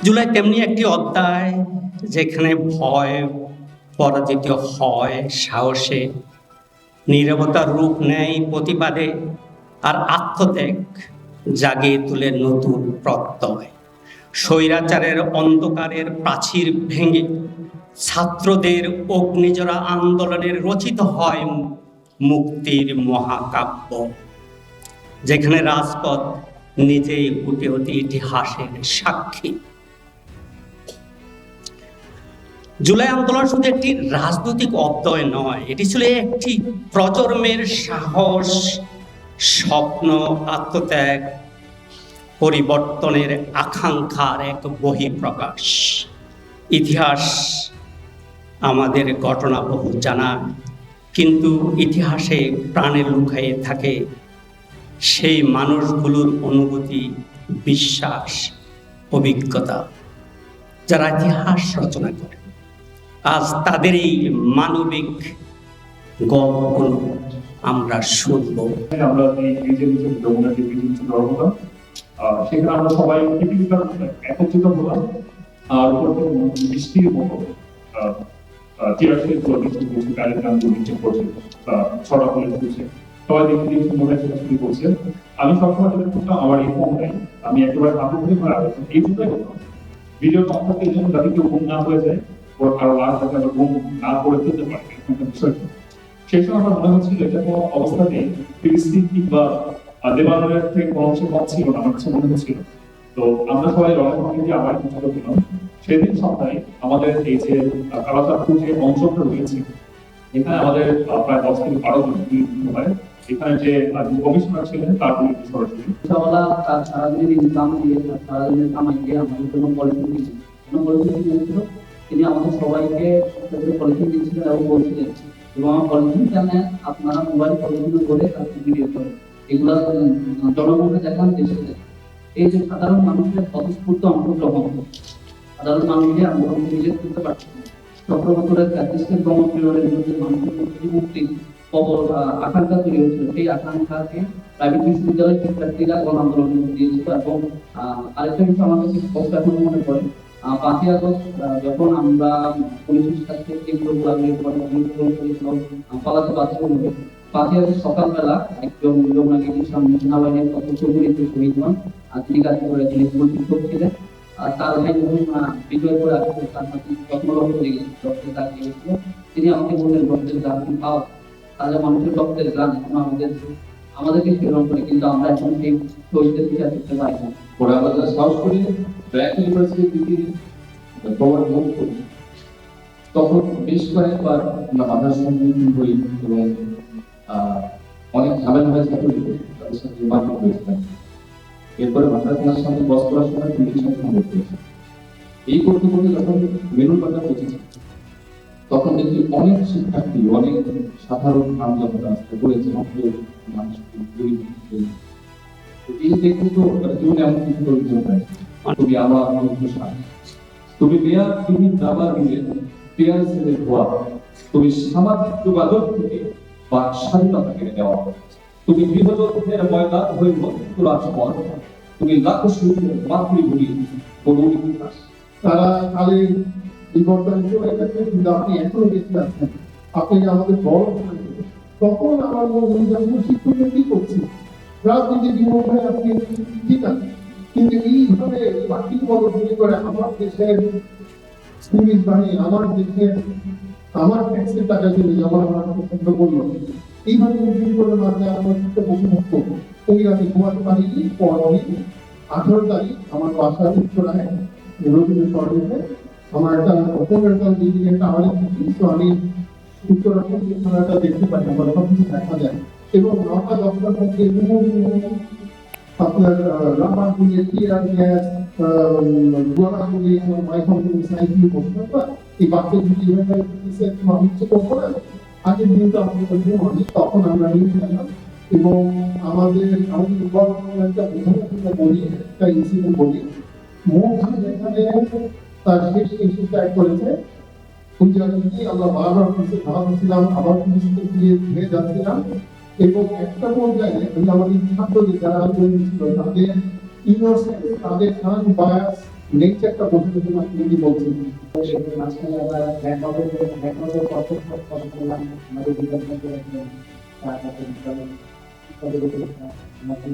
জুলাই তেমনি একটি অধ্যায় যেখানে ভয় পরাজিত হয় সাহসে, নীরবতার রূপ নেয় প্রতিবাদে, আর আত্মত্যাগ জাগিয়ে তুলে নতুন প্রত্যয়। স্বৈরাচারের অন্ধকারের প্রাচীর ভেঙে ছাত্রদের অগ্নিজরা আন্দোলনের রচিত হয় মুক্তির মহাকাব্য, যেখানে রাজপথ নিজেই উঠে ওঠে ইতিহাসের সাক্ষী। জুলাই আন্দোলন শুধু একটি রাজনৈতিক অধ্যায় নয়, এটি ছিল একটি প্রজন্মের সাহস, স্বপ্ন, আত্মত্যাগ, পরিবর্তনের আকাঙ্ক্ষার এক বহিঃপ্রকাশ। ইতিহাস আমাদের ঘটনা বহু জানা, কিন্তু ইতিহাসে প্রাণে লুকায়ে থাকে সেই মানুষগুলোর অনুভূতি, বিশ্বাস, অভিজ্ঞতা, যারা ইতিহাস রচনা করে। আজ তাদের এই মানবিক গল্পগুলো আমরা শুনব। আমরা সেখানে আমরা সবাই একত্রিত হলাম, আর বৃষ্টির মতো সবাই দেখতে শুরু করছে। আমি সবসময় যেটা করতাম, আমার এই ফোনটাই আমি একেবারে হাতে ধরে এই জন্যই করতাম, ভিডিও কনফারেন্সের জন্য যাতে কেউ ঘুম না হয়ে যায়, ওর কারো লাশ যাতে আমরা ঘুম না করে ফেলতে পারি, এরকম বিষয়টা। সেই সময় আমার মনে হচ্ছিল এটা কোনো অবস্থাতে ফিলিস্তিন কিংবা লেবাননের থেকে কোনো অংশ কম ছিল না, আমার কাছে মনে হচ্ছিল। তো আমরা সবাই রণভূমিতে আবার পৌঁছাতে পেলাম। সেদিন সন্ধ্যায় আমাদের এই যে কালাচাঁদপুর যে অঞ্চলটা রয়েছে, এখানে আমাদের প্রায় 10 থেকে 12 জন হয়। এখানে যে কমিশনার ছিলেন তার সরাসরি সারাদিনের ইনকাম দিয়ে, সারাদিনের কামাই দিয়ে আমাদের জন্য পলিসি দিয়েছিল। তিনি আমাদের সবাইকে পলিসি দিয়েছিলেন এবং বলছিলেন, এবং আমার পলিসি জানেন আপনারা মোবাইল পলিসি করে তাকে ভিডিও করেন, এগুলা জনগণকে দেখান, দেশে দেখান। এই যে সাধারণ মানুষের স্বতঃস্ফূর্ত অংশগ্রহণ, সাধারণ মানুষকে আন্দোলন নিজের করতে পারছে না। 17 বছরের প্র্যাকটিসের কর্মপিরিয়ডের বিরুদ্ধে মানুষের মুক্তির আকাঙ্ক্ষা তৈরি হয়েছিল। সেই আকাঙ্ক্ষাকে প্রাইভেট বিশ্ববিদ্যালয়ের শিক্ষার্থীরা গণ আন্দোলনের মধ্যে দিয়েছিল। এবং আরেকটা বিষয় আমার কাছে স্পষ্ট এখন মনে পড়ে, 5ই আগস্ট যখন আমরা পুলিশের সাথে তীব্র গোলাগুলি পালাতে বাধ্য হল, 5ই আগস্ট সকালবেলা একজন যমুনাগিরির সামনে সেনাবাহিনীর কর্মীতে শহীদ হন। আর তিনি গাজীপুরে তিনি স্কুল শিক্ষক ছিলেন। তার ভাই যখন বিজয় করে আসলে তার সাথে যত্ন রক্ত লেগেছিল, তিনি আমাকে বললেন, রক্তের গান পাও, তাহলে মানুষের রক্তের গান এখন আমাদেরকে প্রেরণ করে, কিন্তু আমরা এখন সেই শহীদদের বিচার করতে পারি না। ওরা আমরা সাহস করি ইউনিভার্সিটির গভর্নর মুভ করি, তখন বেশ কয়েকবার আমরা বাধার সম্মুখীন হই এবং অনেক ঝামেলা হয়েছে, তাদের সাথে মারপিট হয়েছিলাম। এরপরে মাদ্রাসার সামনে বস করার সময় পুলিশের সাথে করতে হয়েছে। এই করতে করতে যখন মেনুরপাটা পৌঁছেছে, তখন দেখি অনেক শিক্ষার্থী, অনেক সাধারণ মানুষ রাস্তায় পড়েছে, মানুষ এই দেখে তো জীবনে এমন কিছু অভিযোগ হয়, তুমি আমার তুমি মেয়ার তুমি দাবার মিলে পেয়ার ছেলে ধোয়া, তুমি সামাজিক যোগাযোগ থেকে বা স্বাধীনতা কেড়ে নেওয়া, তুমি গৃহযুদ্ধের ময়দান হয়ে তোলা সমর, তুমি লাখো শহীদের মাতৃভূমি কোনো ইতিহাস। তারা খালি বিবর্তন করে গেছে, কিন্তু আপনি এখনো বেঁচে আছেন, আপনি আমাদের বড়। তখন আমার মনে হয় শিক্ষকের কি করছি, রাজনীতির জীবন আপনি ঠিক আছে, কিন্তু এইভাবে বাকি পদগুলি করে আমার দেশের পুলিশ বাহিনী, আমার দেশের আমার ট্যাক্সের টাকা দিয়ে জমা পছন্দ করলো, এইভাবে করে মাঝে আমার বসে থাকতো। ওই আমি ঘুমাতে পারিনি। পরদিন 18 তারিখ আমার বাসার উত্তরায় রবীন্দ্র সরকারে আমার একটা 15 দিকে একটা আমাদের থাকি, তো আমি উত্তরাটা দেখতে পাই, আমার সবকিছু দেখা যায়। এবং 9টা 10টার মধ্যে আপনার রাবার গুলি, টিয়ার গ্যাস, গোলাগুলি, মাইক্রোগুলি, সাইকেল বসে এই বাচ্চা যদি হচ্ছে তখন আগের দিনটা আমাদের তখন আমরা নিয়ে গেলাম। এবং আমাদের একটা বলি, একটা ইনসিডেন্ট বলি, মৌখান যেখানে তার শেষ ইস্যুটা করেছে, ওই জায়গাটি আমরা বারবার পুলিশে ধরা হচ্ছিলাম, আবার পুলিশকে দিয়ে ধুয়ে যাচ্ছিলাম। এবং একটা পর্যায়ে আমাদের ছাত্রদের যারা ছিল তাদের ইনোসেন্স, তাদের আনবায়াস নেচারটা বোঝানোর জন্য আপনি কি বলছেন? মাঝখানে আবার ব্যাকআপের কত কথা বললাম আমাদের ডিপার্টমেন্টের একজন তাদের উপরে আমাদের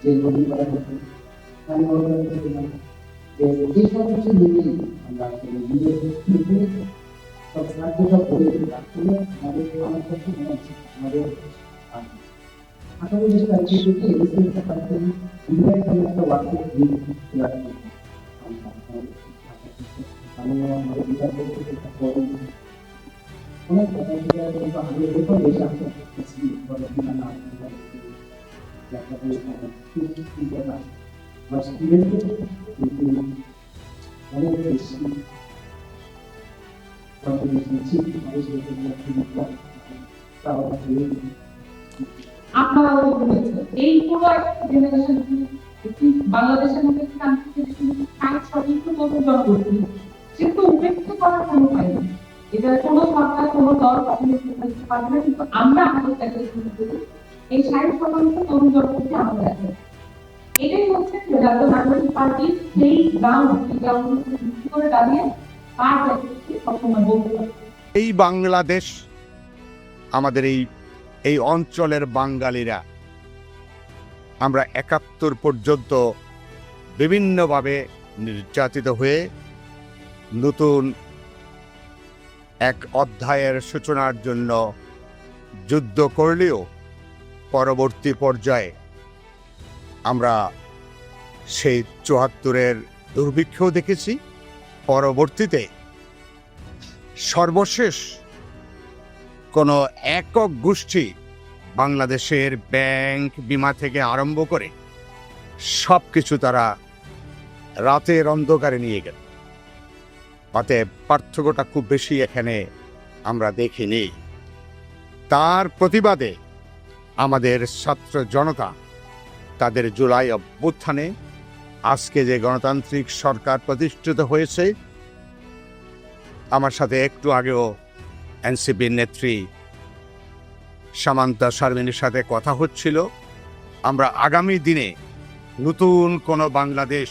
যে নদী করা হচ্ছে আমি মনে করেছিলাম যে এই সব কিছু মিলিয়ে আমরা আসলে নিজের থেকে সব সাহায্য সব বলে আসলে আমাদের আমার কাছে মনে হচ্ছে আমাদের আঠারো যে তারিখে থেকে এদেশে একটা পার্টি ইন্ডিয়ায় একটা ওয়ার্কের আমি আমাদের ডিপার্টমেন্ট থেকে একটা ফর্ম অনেক কথা বলে কিন্তু আমি এরকম বেশি আশা করছি না বা স্টুডেন্টদের কিন্তু অনেক বেশি আপনারাও বলেছেন এই পুরো জেনারেশন একটি বাংলাদেশের মধ্যে একটি কান্ট্রিতে সাইন্স সঠিক তরুণ জনগোষ্ঠী কিন্তু উপেক্ষা করার কোনো উপায় নেই। এটা কোনো সরকার কোনো দল কখনো করতে পারবে না, কিন্তু আমরা আমাদের কাছে শুরু করি এই 60% তরুণ জনগোষ্ঠী আমাদের আছে। এটাই হচ্ছে জাতীয় নাগরিক পার্টির সেই গ্রাউন্ড করে দাঁড়িয়ে পাঁচ সবসময় বলতে পারে এই বাংলাদেশ, আমাদের এই অঞ্চলের বাঙালিরা আমরা 71 পর্যন্ত বিভিন্নভাবে নির্যাতিত হয়ে নতুন এক অধ্যায়ের সূচনার জন্য যুদ্ধ করলেও পরবর্তী পর্যায়ে আমরা সেই 74-এর দুর্ভিক্ষও দেখেছি। পরবর্তীতে সর্বশেষ কোনো একক গোষ্ঠী বাংলাদেশের ব্যাংক বিমা থেকে আরম্ভ করে সব কিছু তারা রাতের অন্ধকারে নিয়ে গেল। অতএব পার্থক্যটা খুব বেশি এখানে আমরা দেখিনি। তার প্রতিবাদে আমাদের ছাত্র জনতা তাদের জুলাই অভ্যুত্থানে আজকে যে গণতান্ত্রিক সরকার প্রতিষ্ঠিত হয়েছে, আমার সাথে একটু আগেও এনসিপির নেত্রী সামান্তা শারমিনের সাথে কথা হচ্ছিল। আমরা আগামী দিনে নতুন কোনো বাংলাদেশ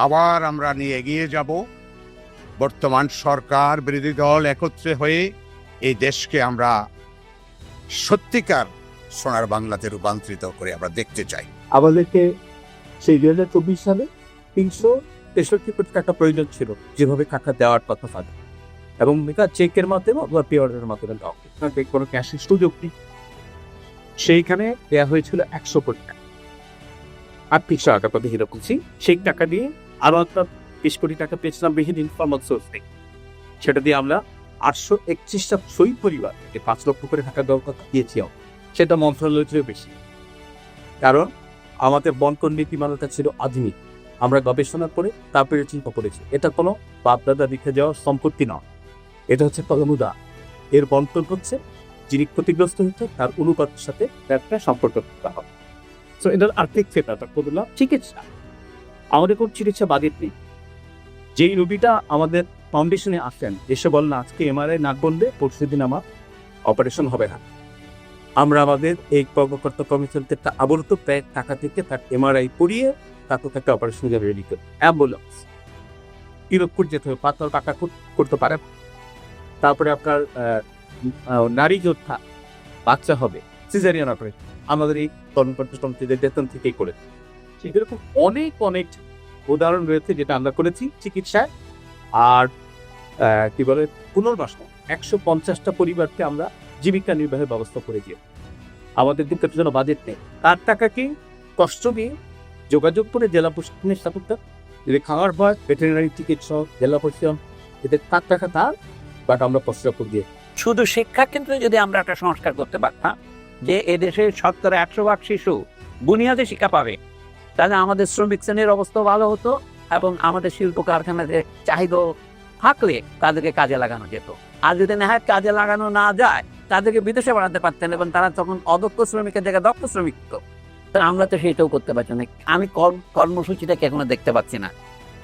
আবার আমরা নিয়ে এগিয়ে যাব। বর্তমান সরকার বিরোধী দল একত্রে হয়ে এই দেশকে আমরা সত্যিকার সোনার বাংলাতে রূপান্তরিত করে আমরা দেখতে চাই। আমাদেরকে সেই 2024 সালে 363 কোটি টাকা প্রয়োজন ছিল, যেভাবে টাকা দেওয়ার কথা থাকে, এবং এটা চেকের মাধ্যমে অথবা পে অর্ডারের মাধ্যমে দেওয়া হয়, কোনো ক্যাশের সুযোগ নেই। সেইখানে দেওয়া হয়েছিল 100 কোটি টাকা। আর 300 টাকা কথা হিরো করছি, সেই টাকা দিয়ে আরো আপনার 20 কোটি টাকা পেয়েছিলাম বিহীন ইনফর্মাল সোর্স থেকে। সেটা দিয়ে আমরা 831টা শহীদ পরিবার 5 লক্ষ করে টাকা দেওয়ার কথা দিয়েছি। সেটা মন্ত্রণালয়ের চেয়ে বেশি, কারণ আমাদের বন্টন নীতিমালাটা ছিল আধুনিক। আমরা গবেষণা করে তারপরে চিন্তা করেছি এটা কোনো বাপদাদা রেখে যাওয়ার সম্পত্তি নয়, এটা হচ্ছে তদনুদা। এর বন্টন হচ্ছে যিনি ক্ষতিগ্রস্ত হচ্ছে তার অনুপাতের সাথে একটা সম্পর্ক করতে হবে। সো এটার আর্থিক ক্ষেত্রটা করলাম চিকিৎসা। আমাদের কোন চিকিৎসা বাজেট নেই। যেই রোগীটা আমাদের ফাউন্ডেশনে আসেন এসে বলেন আজকে এমআরআই না করলে পরশু দিন আমার অপারেশন হবে না, আমরা আমাদের এই কর্মকর্তা কর্মচারীদের আবর্ত প্রায় টাকা থেকে তার এমআরআই করিয়ে তাকে একটা অপারেশন রেডি করে অ্যাম্বুলেন্স ইউরোপ যেতে হবে, পাতল টাকা করতে পারে। তারপরে আপনার নারী যোদ্ধা বাচ্চা হবে, সিজারিয়ান অপারেশন আমাদের এই কর্মকর্তা কর্মচারীদের বেতন থেকেই করে। এরকম অনেক অনেক উদাহরণ রয়েছে যেটা আমরা করেছি চিকিৎসায়। আর কি বলে পুনর্বাসন 150টা পরিবারকে আমরা জীবিকা নির্বাহের ব্যবস্থা করে দিয়ে আমাদের কিন্তু জন্য বাজেট নেই। তার টাকাকে কষ্ট দিয়ে যোগাযোগ করে জেলা প্রশাসনের সাথে যদি খাওয়ার ভয় ভেটেরিনারি চিকিৎসক জেলা প্রশাসন এদের তার টাকা তার, বাট আমরা প্রস্তাব দিয়ে শুধু শিক্ষা ক্ষেত্রে যদি আমরা একটা সংস্কার করতে পারতাম যে এদেশের 70-100% শিশু বুনিয়াদী শিক্ষা পাবে, তাহলে আমাদের শ্রমিক শ্রেণীর অবস্থা ভালো হতো এবং আমাদের শিল্প কারখানাতে চাহিদা থাকলে তাদেরকে কাজে লাগানো যেত। আর যদি না হয় কাজে লাগানো না যায় তাদেরকে বিদেশে বাড়াতে পারতেন এবং তারা তখন অদক্ষ শ্রমিকের জায়গায় দক্ষ শ্রমিক হতো। আমরা তো সেইটাও করতে পারছি না। আমি কর্মসূচিটাকে এখনো দেখতে পাচ্ছি না।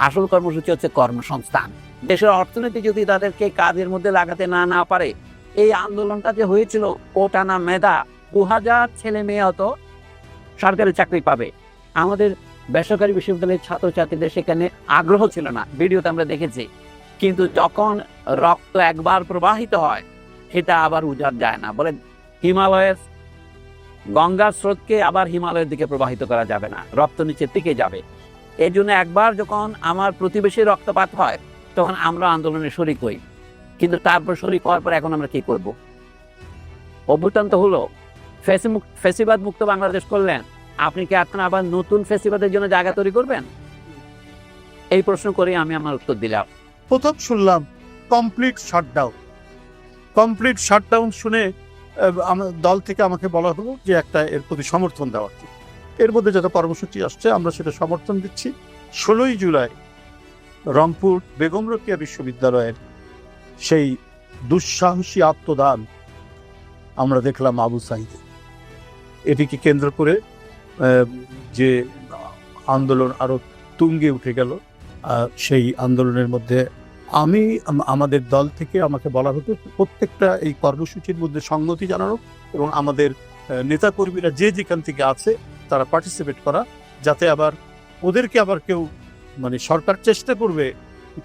আসল কর্মসূচি হচ্ছে কর্মসংস্থান। দেশের অর্থনীতি যদি তাদেরকে কাজের মধ্যে লাগাতে না পারে, এই আন্দোলনটা যে হয়েছিল কোটা না মেধা, 2000 ছেলে মেয়ে হতো সরকারি চাকরি পাবে। আমাদের বেসরকারি বিশ্ববিদ্যালয়ের ছাত্রছাত্রীদের সেখানে আগ্রহ ছিল না, ভিডিওতে আমরা দেখেছি। কিন্তু যখন রক্ত একবার প্রবাহিত হয় সেটা আবার উজাড় যায় না। বলে হিমালয়ের গঙ্গার স্রোতকে আবার হিমালয়ের দিকে প্রবাহিত করা যাবে না, রক্ত নিচের দিকে যাবে। এই জন্য একবার যখন আমার প্রতিবেশী রক্তপাত হয় তখন আমরা আন্দোলনে শরিক হই, কিন্তু তারপর শরিক হওয়ার পর এখন আমরা কি করব? অভ্যুত্থান তো হলো, ফ্যাসিবাদ মুক্ত বাংলাদেশ করলেন, আপনি কি এখন আবার নতুন ফ্যাসিবাদের জন্য জায়গা তৈরি করবেন? এই প্রশ্ন করে আমি আমার উত্তর দিলাম। প্রথম শুনলাম কমপ্লিট শাটডাউন। কমপ্লিট শাটডাউন শুনে আমার দল থেকে আমাকে বলা হলো যে একটা এর প্রতি সমর্থন দেওয়ার জন্য। এর মধ্যে যত কর্মসূচি আসছে আমরা সেটা সমর্থন দিচ্ছি। 16ই জুলাই রংপুর বেগম রোকেয়া বিশ্ববিদ্যালয়ের সেই দুঃসাহসী আত্মদান আমরা দেখলাম আবু সাইদে। এটিকে কেন্দ্র করে যে আন্দোলন আরো তুঙ্গে উঠে গেল, সেই আন্দোলনের মধ্যে আমাদের দল থেকে আমাকে বলা হতো প্রত্যেকটা এই কর্মসূচির মধ্যে সংগতি জানানো এবং আমাদের নেতাকর্মীরা যে যেখান থেকে আছে তারা পার্টিসিপেট করা, যাতে আবার ওদেরকে আবার কেউ মানে সরকার চেষ্টা করবে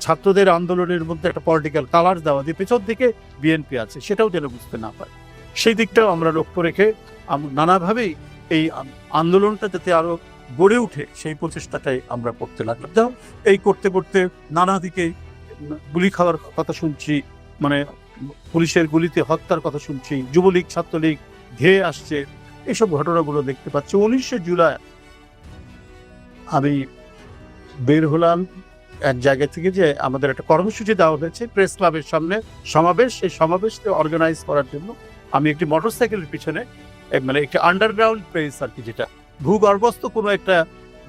ছাত্রদের আন্দোলনের মধ্যে একটা পলিটিক্যাল কালার দেওয়া, যে পেছন দিকে বিএনপি আছে সেটাও যেন বুঝতে না পারে। সেই দিকটাও আমরা লক্ষ্য রেখে নানাভাবেই এই আন্দোলনটা যাতে আরো গড়ে উঠে সেই প্রচেষ্টাটাই আমরা করতে লাগলাম। এই করতে করতে নানা দিকে গুলি খাওয়ার কথা শুনছি, মানে পুলিশের গুলিতে হত্যার কথা শুনছি, যুবলীগ ছাত্রলীগ ধেয়ে আসছে, এইসব ঘটনাগুলো দেখতে পাচ্ছি। 19শে জুলাই আমি বের হলাম এক জায়গা থেকে, যে আমাদের একটা কর্মসূচি দেওয়া হয়েছে প্রেস ক্লাবের সামনে সমাবেশ, সেই সমাবেশকে অর্গানাইজ করার জন্য আমি একটি মোটরসাইকেলের পিছনে মানে একটি আন্ডারগ্রাউন্ড প্রেস আর কি, যেটা ভূগর্ভস্থ কোনো একটা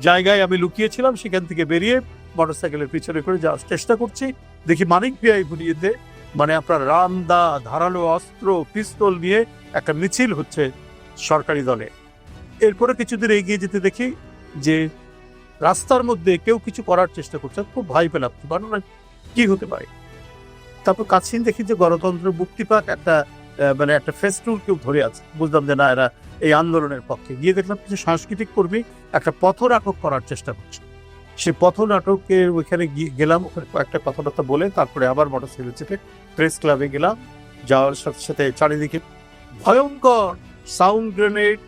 জায়গায় আমি লুকিয়েছিলাম, সেখান থেকে বেরিয়ে মোটরসাইকেলের পিছনে করে যাওয়ার চেষ্টা করছি। দেখি মানিক বিআই ভুলিয়েতে মানে আপনার রামদা ধারালো অস্ত্র পিস্তল নিয়ে একটা মিছিল হচ্ছে সরকারি দলে। এরপরে কিছুদিন এগিয়ে যেতে দেখি যে রাস্তার মধ্যে কেউ কিছু করার চেষ্টা করছে, খুব ভয় পেলাম, কি হতে পারে। তারপর কাছে দেখি যে গণতন্ত্র মুক্তি পাক একটা মানে একটা ফেস্টুন কেউ ধরে আছে, বুঝলাম যে না এরা এই আন্দোলনের পক্ষে। গিয়ে দেখলাম কিছু সাংস্কৃতিক কর্মী একটা পথনাটক করার চেষ্টা করছে। সেই পথনাটকের ওইখানে গেলাম, ওখানে কয়েকটা কথাবার্তা বলে তারপরে আবার মোটরসাইকেল চেপে প্রেস ক্লাবে গেলাম। যাওয়ার সাথে সাথে চারিদিকে ভয়ঙ্কর সাউন্ড গ্রেনেড,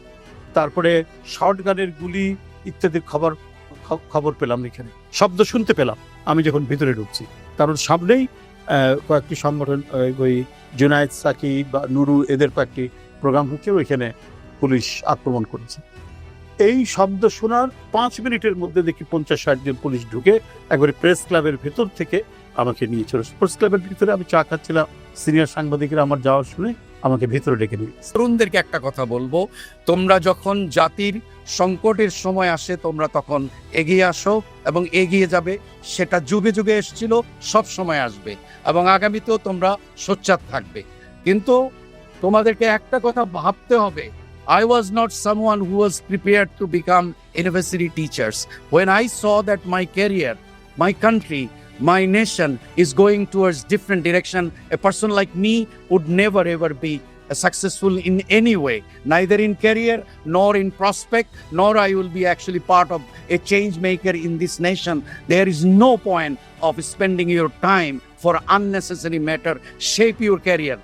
তারপরে শর্ট গানের গুলি ইত্যাদি খবর পেলাম, এখানে শব্দ শুনতে পেলাম আমি যখন ভিতরে ঢুকছি। কারণ সামনেই কয়েকটি সংগঠন, ওই জুনায়েদ সাকিব বা নুরু, এদের কয়েকটি প্রোগ্রাম হচ্ছে, ওইখানে পুলিশ আক্রমণ করেছে। এই শব্দ শোনার 5 মিনিটের মধ্যে দেখি 50-60 জন পুলিশ ঢুকে একবারে প্রেস ক্লাবের ভেতর থেকে আমাকে নিয়ে চলে। প্রেস ক্লাবের ভিতরে আমি চা খাচ্ছিলাম, সিনিয়র সাংবাদিকরা আমার যাওয়া শুনে আমাকে ভেতরে ডেকে নিয়ে। তরুণদেরকে একটা কথা বলবো, তোমরা যখন জাতির সংকটের সময় আসে তোমরা তখন এগিয়ে আসো এবং এগিয়ে যাবে। সেটা যুগে যুগে এসেছিল, সব সময় আসবে এবং আগামীতেও তোমরা সোচ্চার থাকবে। কিন্তু তোমাদেরকে একটা কথা ভাবতে হবে, I was not someone who was prepared to become university teachers. When I saw that my career, my country, my nation is going towards different direction, a person like me would never ever be successful in any way, neither in career nor in prospect, nor I will be actually part of a change maker in this nation. There is no point of spending your time for unnecessary matter. Shape your career,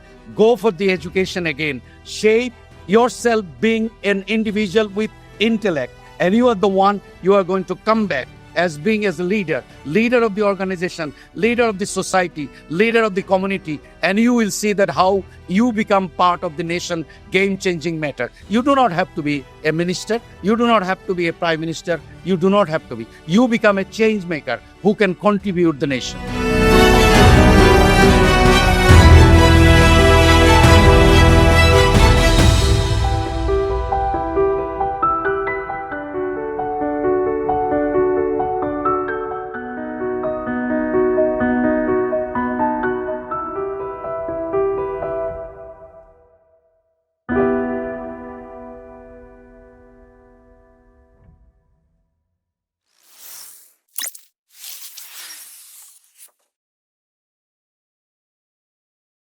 go for the education again, shape yourself being an individual with intellect, and you are the one you are going to come back as being as a leader of the organization, leader of the society, leader of the community, and you will see that how you become part of the nation, game-changing matter. You do not have to be a minister, you do not have to be a prime minister, you do not have to be. You become a change maker who can contribute the nation.